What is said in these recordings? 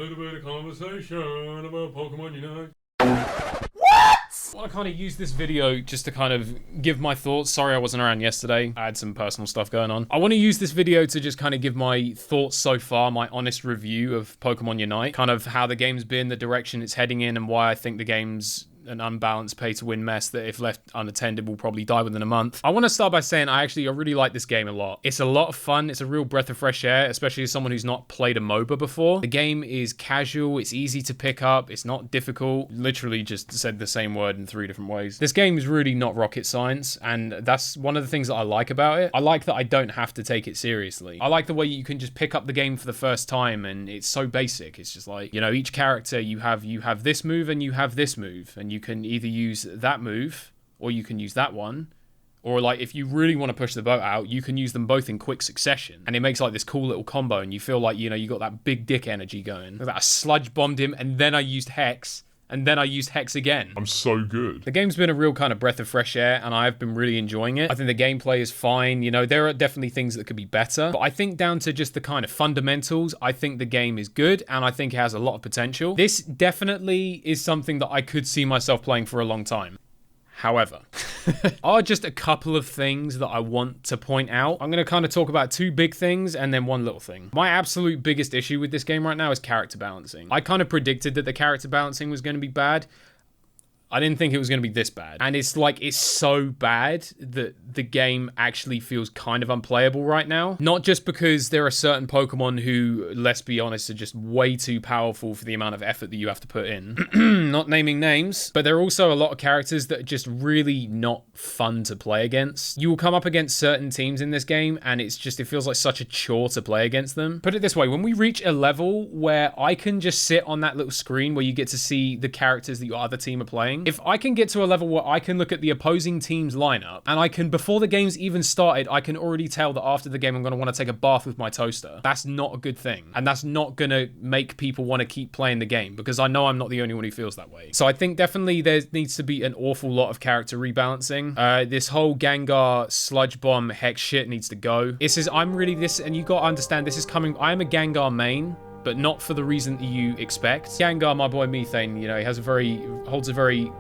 little bit of conversation about Pokemon Unite. Well, I kind of used this video just to kind of give my thoughts. Sorry I wasn't around yesterday. I had some personal stuff going on. I want to use this video to just kind of give my thoughts so far, my honest review of Pokemon Unite, kind of how the game's been, the direction it's heading in, and why I think the game's an unbalanced pay-to-win mess that if left unattended will probably die within a month. I want to start by saying I really like this game a lot. It's a lot of fun. It's a real breath of fresh air, especially as someone who's not played a MOBA before. The game is casual. It's easy to pick up. It's not difficult. Literally just said the same word in 3 different ways. This game is really not rocket science, and that's one of the things that I like about it. I like that I don't have to take it seriously. I like the way you can just pick up the game for the first time, and it's so basic. It's just like, you know, each character you have this move and you have this move, and you can either use that move or you can use that one, or like if you really want to push the boat out, you can use them both in quick succession, and it makes like this cool little combo, and you feel like, you know, you got that big dick energy going. That I sludge bombed him, and then I used Hex, and then I used Hex again. I'm so good. The game's been a real kind of breath of fresh air, and I've been really enjoying it. I think the gameplay is fine. You know, there are definitely things that could be better, but I think down to just the kind of fundamentals, I think the game is good, and I think it has a lot of potential. This definitely is something that I could see myself playing for a long time. However, are just a couple of things that I want to point out. I'm going to kind of talk about 2 big things and then 1 little thing. My absolute biggest issue with this game right now is character balancing. I kind of predicted that the character balancing was going to be bad. I didn't think it was going to be this bad. And it's like, it's so bad that the game actually feels kind of unplayable right now. Not just because there are certain Pokemon who, let's be honest, are just way too powerful for the amount of effort that you have to put in. Not naming names, but there are also a lot of characters that are just really not fun to play against. You will come up against certain teams in this game, and it feels like such a chore to play against them. Put it this way, when we reach a level where I can just sit on that little screen where you get to see the characters that your other team are playing, if I can get to a level where I can look at the opposing team's lineup, and I can, before the game's even started, I can already tell that after the game I'm going to want to take a bath with my toaster. That's not a good thing. And that's not going to make people want to keep playing the game, because I know I'm not the only one who feels that way. So I think definitely there needs to be an awful lot of character rebalancing. This whole Gengar, Sludge Bomb, Hex shit needs to go. And you got to understand, this is coming, I am a Gengar main, but not for the reason that you expect. Gengar, my boy Methane, you know, he holds a very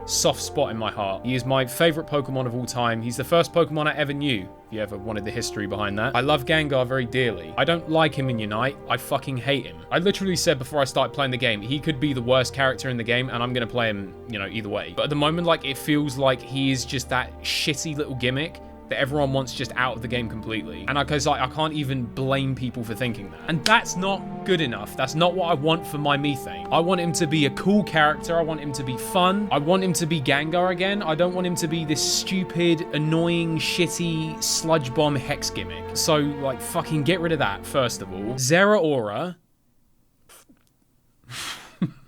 soft spot in my heart. He is my favorite Pokemon of all time. He's the first Pokemon I ever knew, if you ever wanted the history behind that. I love Gengar very dearly. I don't like him in Unite. I fucking hate him. I literally said before I started playing the game, he could be the worst character in the game, and I'm gonna play him, you know, either way. But at the moment, like, it feels like he is just that shitty little gimmick that everyone wants just out of the game completely. And I can't even blame people for thinking that. And that's not good enough. That's not what I want for my Methane. I want him to be a cool character. I want him to be fun. I want him to be Gengar again. I don't want him to be this stupid, annoying, shitty Sludge Bomb Hex gimmick. So, like, fucking get rid of that, first of all. Zeraora.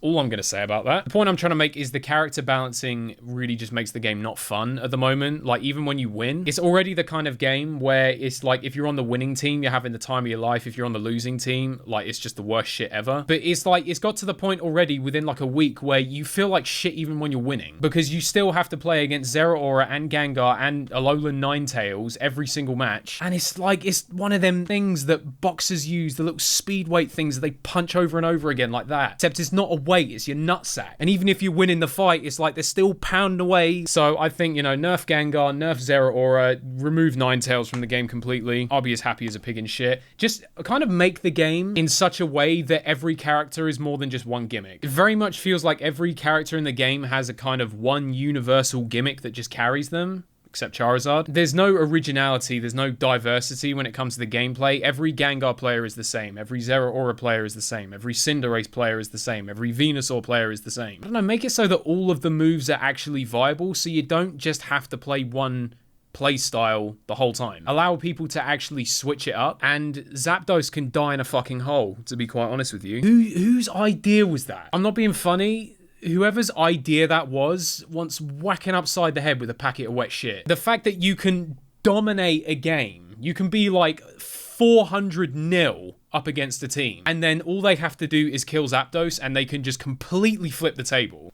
All I'm going to say about that. The point I'm trying to make is the character balancing really just makes the game not fun at the moment. Like, even when you win, it's already the kind of game where it's like, if you're on the winning team, you're having the time of your life. If you're on the losing team, like, it's just the worst shit ever. But it's like, it's got to the point already within like a week where you feel like shit even when you're winning, because you still have to play against Zeraora and Gengar and Alolan Ninetales every single match. And it's like, it's one of them things that boxers use, the little speed weight things that they punch over and over again like that. Except it's not a weight, it's your nutsack. And even if you win in the fight, it's like they're still pounding away. So I think, you know, nerf Gengar, nerf Zeraora, remove Ninetales from the game completely. I'll be as happy as a pig in shit. Just kind of make the game in such a way that every character is more than just one gimmick. It very much feels like every character in the game has a kind of one universal gimmick that just carries them. Except Charizard. There's no originality, there's no diversity when it comes to the gameplay. Every Gengar player is the same. Every Zeraora player is the same. Every Cinderace player is the same. Every Venusaur player is the same. I don't know, make it so that all of the moves are actually viable, so you don't just have to play one play style the whole time. Allow people to actually switch it up, and Zapdos can die in a fucking hole, to be quite honest with you. Whose idea was that? I'm not being funny. Whoever's idea that was wants whacking upside the head with a packet of wet shit. The fact that you can dominate a game, you can be like 400-0 up against a team, and then all they have to do is kill Zapdos and they can just completely flip the table.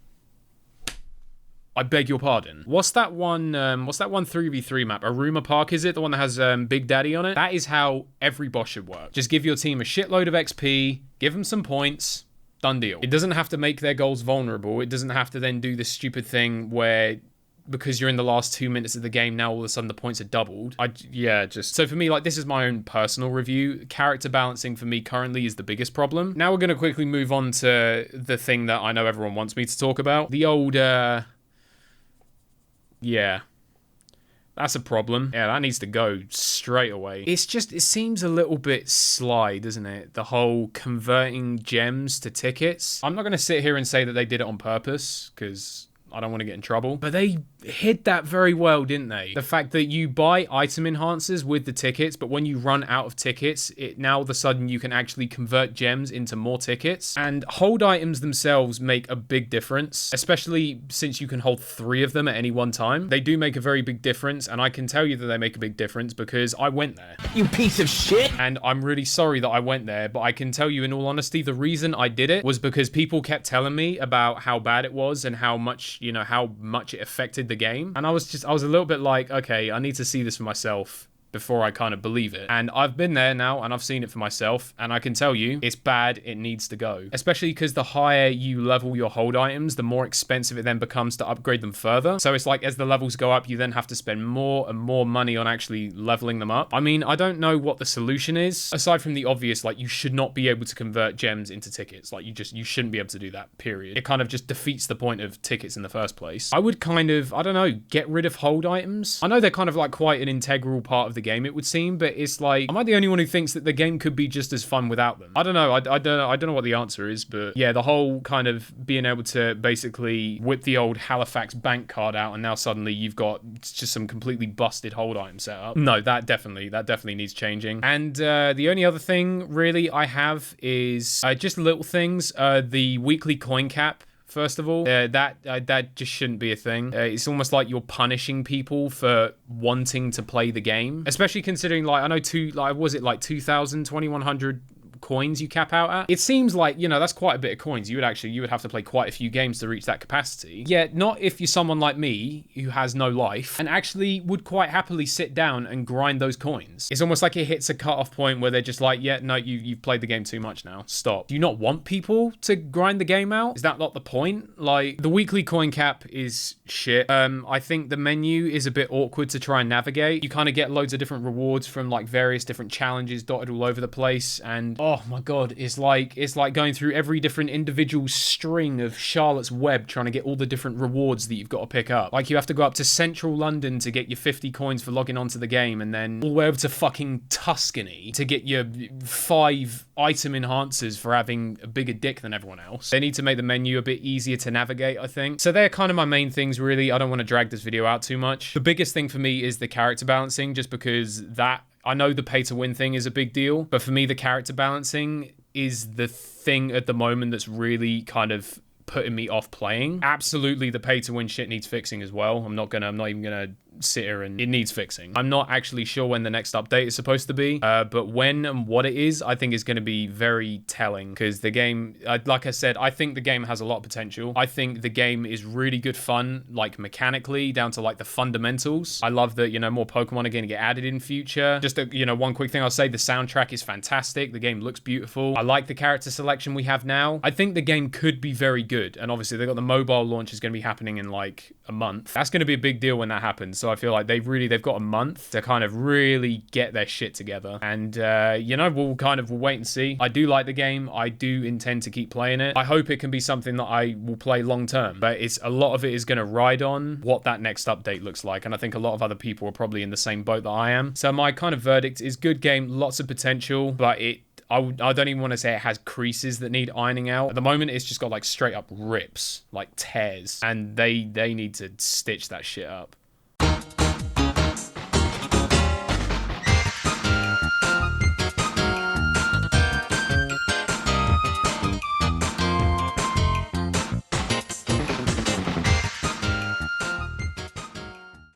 I beg your pardon. What's that one 3v3 map? Aruma Park, is it? The one that has Big Daddy on it? That is how every boss should work. Just give your team a shitload of XP, give them some points, done deal. It doesn't have to make their goals vulnerable. It doesn't have to then do this stupid thing where, because you're in the last 2 minutes of the game, now all of a sudden the points are doubled. So for me, like, this is my own personal review. Character balancing for me currently is the biggest problem. Now we're going to quickly move on to the thing that I know everyone wants me to talk about. The old, yeah, that's a problem. Yeah, that needs to go straight away. It's just, it seems a little bit sly, doesn't it? The whole converting gems to tickets. I'm not going to sit here and say that they did it on purpose, because I don't want to get in trouble. But they hid that very well, didn't they? The fact that you buy item enhancers with the tickets, but when you run out of tickets, now all of a sudden you can actually convert gems into more tickets. And hold items themselves make a big difference, especially since you can hold 3 of them at any one time. They do make a very big difference, and I can tell you that they make a big difference because I went there. You piece of shit! And I'm really sorry that I went there, but I can tell you in all honesty, the reason I did it was because people kept telling me about how bad it was and how much, you know, how much it affected the game. And I was a little bit like, okay, I need to see this for myself before I kind of believe it. And I've been there now and I've seen it for myself, and I can tell you it's bad. It needs to go, especially because the higher you level your hold items, the more expensive it then becomes to upgrade them further. So it's like, as the levels go up, you then have to spend more and more money on actually leveling them up. I mean, I don't know what the solution is aside from the obvious, like, you should not be able to convert gems into tickets. Like, you shouldn't be able to do that, period. It kind of just defeats the point of tickets in the first place. I would kind of, I don't know, get rid of hold items. I know they're kind of like quite an integral part of the game, it would seem, but it's like, am I the only one who thinks that the game could be just as fun without them? I don't know. I don't know what the answer is, but yeah, the whole kind of being able to basically whip the old Halifax bank card out and now suddenly you've got just some completely busted hold item set up. No, that definitely needs changing. And the only other thing really I have is just little things. The weekly coin cap. First of all, that just shouldn't be a thing. It's almost like you're punishing people for wanting to play the game, especially considering, like, I know 2,000, 2,100 coins you cap out at. It seems like, you know, that's quite a bit of coins. You would have to play quite a few games to reach that capacity. Yet not if you're someone like me who has no life and actually would quite happily sit down and grind those coins. It's almost like it hits a cutoff point where they're just like, yeah, no, you've played the game too much now. Stop. Do you not want people to grind the game out? Is that not the point? Like, the weekly coin cap is shit. I think the menu is a bit awkward to try and navigate. You kind of get loads of different rewards from like various different challenges dotted all over the place, and oh my god, it's like going through every different individual string of Charlotte's Web trying to get all the different rewards that you've got to pick up. Like, you have to go up to central London to get your 50 coins for logging onto the game, and then all the way over to fucking Tuscany to get your 5 item enhancers for having a bigger dick than everyone else. They need to make the menu a bit easier to navigate, I think. So they're kind of my main things, really. I don't want to drag this video out too much. The biggest thing for me is the character balancing, just because that, I know the pay to win thing is a big deal, but for me, the character balancing is the thing at the moment that's really kind of putting me off playing. Absolutely, the pay to win shit needs fixing as well. I'm not even gonna sit here and it needs fixing. I'm not actually sure when the next update is supposed to be, but when and what it is, I think is going to be very telling, because the game, like I said, I think the game has a lot of potential. I think the game is really good fun, like mechanically, down to like the fundamentals. I love that, you know, more Pokemon are going to get added in future. Just one quick thing I'll say, the soundtrack is fantastic. The game looks beautiful. I like the character selection we have now. I think the game could be very good, and obviously they've got the mobile launch is going to be happening in like a month. That's going to be a big deal when that happens. So I feel like they've got a month to kind of really get their shit together. And, we'll wait and see. I do like the game. I do intend to keep playing it. I hope it can be something that I will play long term, but a lot of it is going to ride on what that next update looks like. And I think a lot of other people are probably in the same boat that I am. So my kind of verdict is good game, lots of potential, but I don't even want to say it has creases that need ironing out. At the moment, it's just got like straight up rips, like tears, and they need to stitch that shit up.